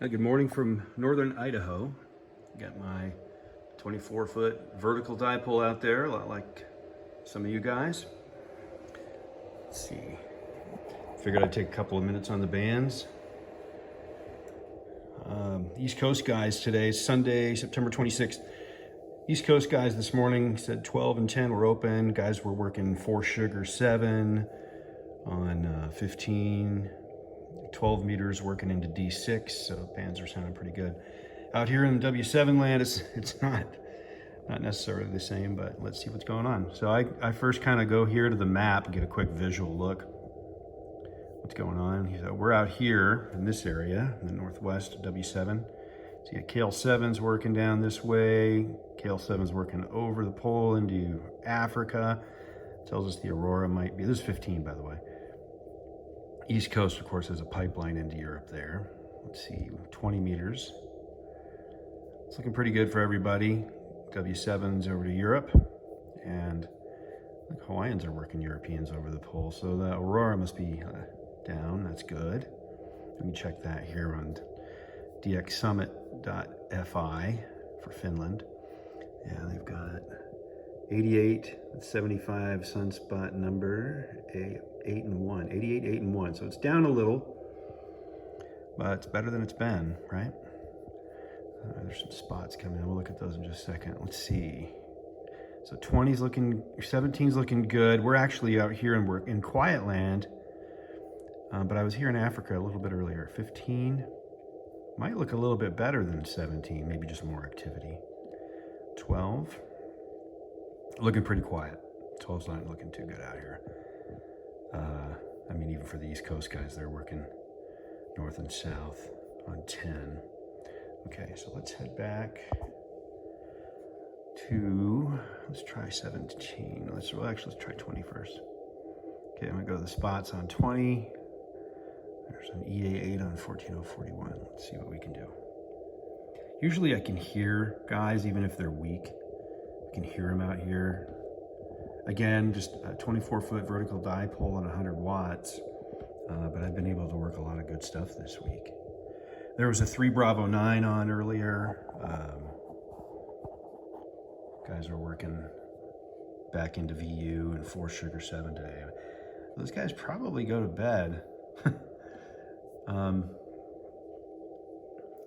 Good morning from northern Idaho. Got my 24-foot vertical dipole out there, a lot like some of you guys. Let's see. Figured I'd take a couple of minutes on the bands. East Coast guys today, Sunday, September 26th. East Coast guys this morning said 12 and 10 were open. Guys were working 4 sugar 7 on 15. 12 meters working into D6, so bands are sounding pretty good. Out here in the W7 land, it's not necessarily the same, but let's see what's going on. So I first kind of go here to the map and get a quick visual look. What's going on? So we're out here in this area, in the northwest W7. So you got KL7's working down this way. KL7's working over the pole into Africa. Tells us the Aurora might be, this is 15 by the way. East Coast, of course, has a pipeline into Europe there. Let's see, 20 meters. It's looking pretty good for everybody. W7's over to Europe, and the Hawaiians are working Europeans over the pole, so the Aurora must be down. That's good. We can check that here on DXsummit.fi for Finland. Yeah, they've got 88 with 75 sunspot number, 8 and 1, 88, 8 and 1. So it's down a little, but it's better than it's been, right? There's some spots coming in. We'll look at those in just a second. Let's see. So 20's looking, 17's looking good. We're actually out here and we're in quiet land, but I was here in Africa a little bit earlier. 15 might look a little bit better than 17, maybe just more activity. 12. Looking pretty quiet. 12's not looking too good out here. I mean, even for the East Coast guys, they're working north and south on 10. Okay, so let's head back to, let's try 17. Let's try 20 first. Okay, I'm gonna go to the spots on 20. There's an EA8 on 14041. Let's see what we can do. Usually I can hear guys, even if they're weak. I can hear them out here. Again, just a 24-foot vertical dipole and 100 watts, but I've been able to work a lot of good stuff this week. There was a 3 Bravo 9 on earlier. Guys are working back into VU and 4 sugar 7 today. Those guys probably go to bed. I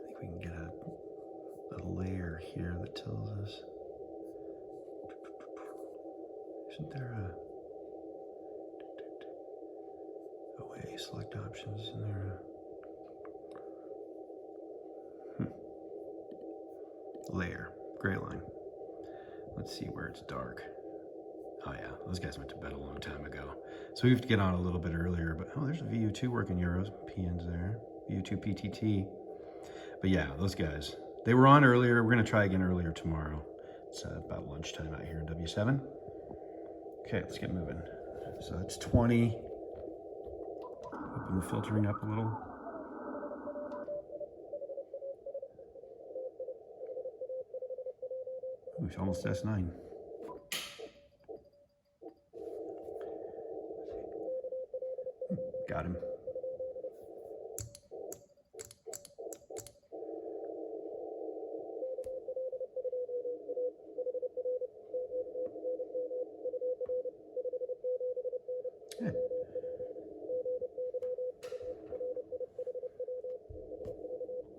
think we can get a layer here that tells us. Isn't there a select options? Isn't there a layer? Greyline. Let's see where it's dark. Oh yeah, those guys went to bed a long time ago. So we have to get on a little bit earlier, but oh, there's a VU2 working Euros, PNs there. VU2 PTT. But yeah, those guys, they were on earlier. We're gonna try again earlier tomorrow. It's about lunchtime out here in W7. Okay, let's get moving. So that's 20. Open the filtering up a little. Ooh, it's almost S9. Got him. Good.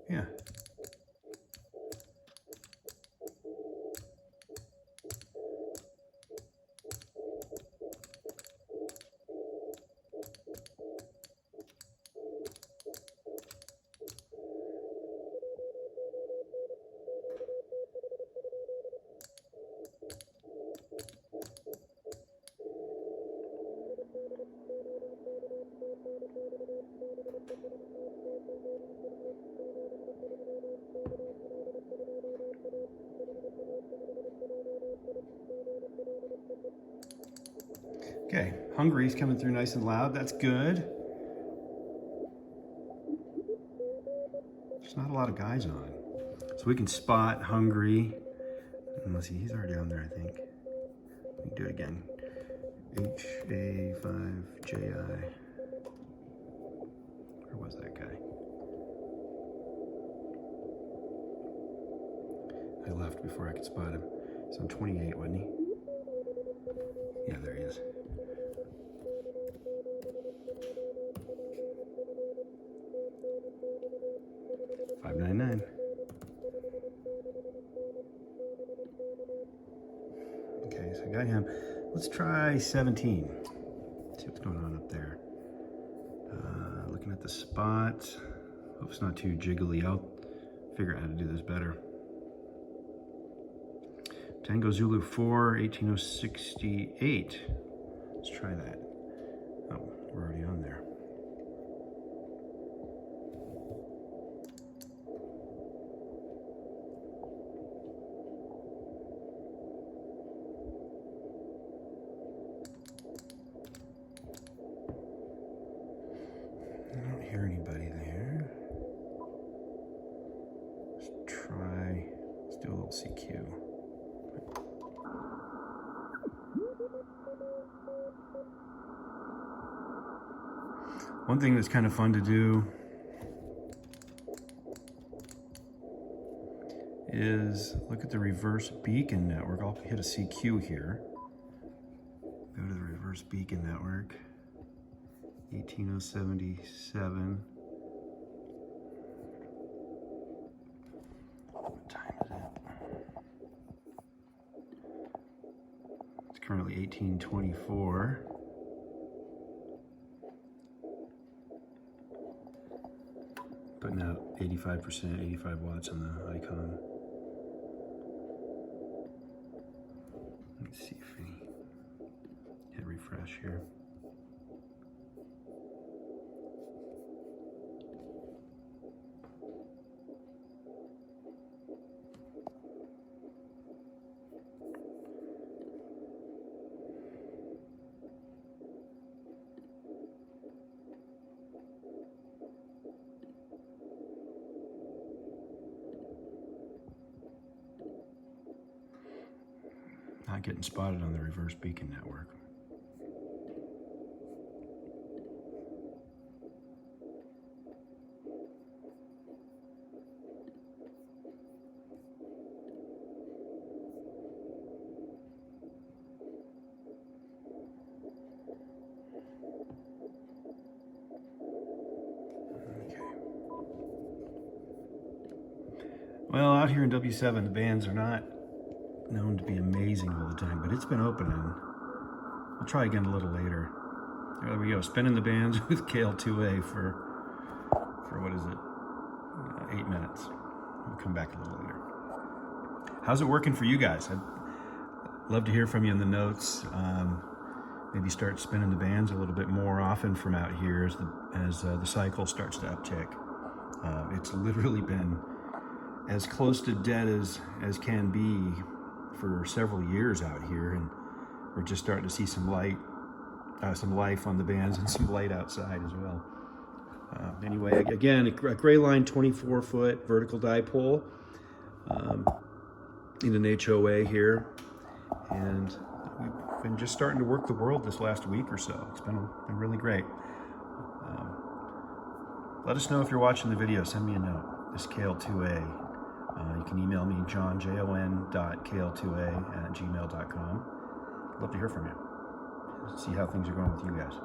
Yeah. Okay, Hungary's coming through nice and loud. That's good. There's not a lot of guys on. So we can spot Hungary. And let's see, he's already on there, I think. We can do it again. HA5JI. Where was that guy? I left before I could spot him. He's on 28, wasn't he? Yeah, there he is. $5.99. Okay, so I got him. Let's try 17. See what's going on up there. Looking at the spot. Hope it's not too jiggly. I'll figure out how to do this better. Tango Zulu 4, 18068. Let's try that. Oh, we're already on there. I don't hear anybody there. Let's do a little CQ. One thing that's kind of fun to do is look at the reverse beacon network. I'll hit a CQ here. Go to the reverse beacon network. 18077. What time is it? It's currently 1824. Putting out 85%, 85 watts on the ICOM. Let's see if we hit refresh here. Not getting spotted on the reverse beacon network. Okay. Well, out here in W7, the bands are not known to be amazing all the time, but it's been opening. I'll try again a little later. There we go, spinning the bands with KL2A for what is it, 8 minutes. We'll come back a little later. How's it working for you guys? I'd love to hear from you in the notes. Maybe start spinning the bands a little bit more often from out here as the cycle starts to uptick. It's literally been as close to dead as can be for several years out here, and we're just starting to see some light, some life on the bands and some light outside as well. Anyway, again, a Greyline 24-foot vertical dipole in an HOA here, and we've been just starting to work the world this last week or so. It's been really great. Let us know if you're watching the video. Send me a note. This KL2A. You can email me, john.kl2a@gmail.com. Love to hear from you. See how things are going with you guys.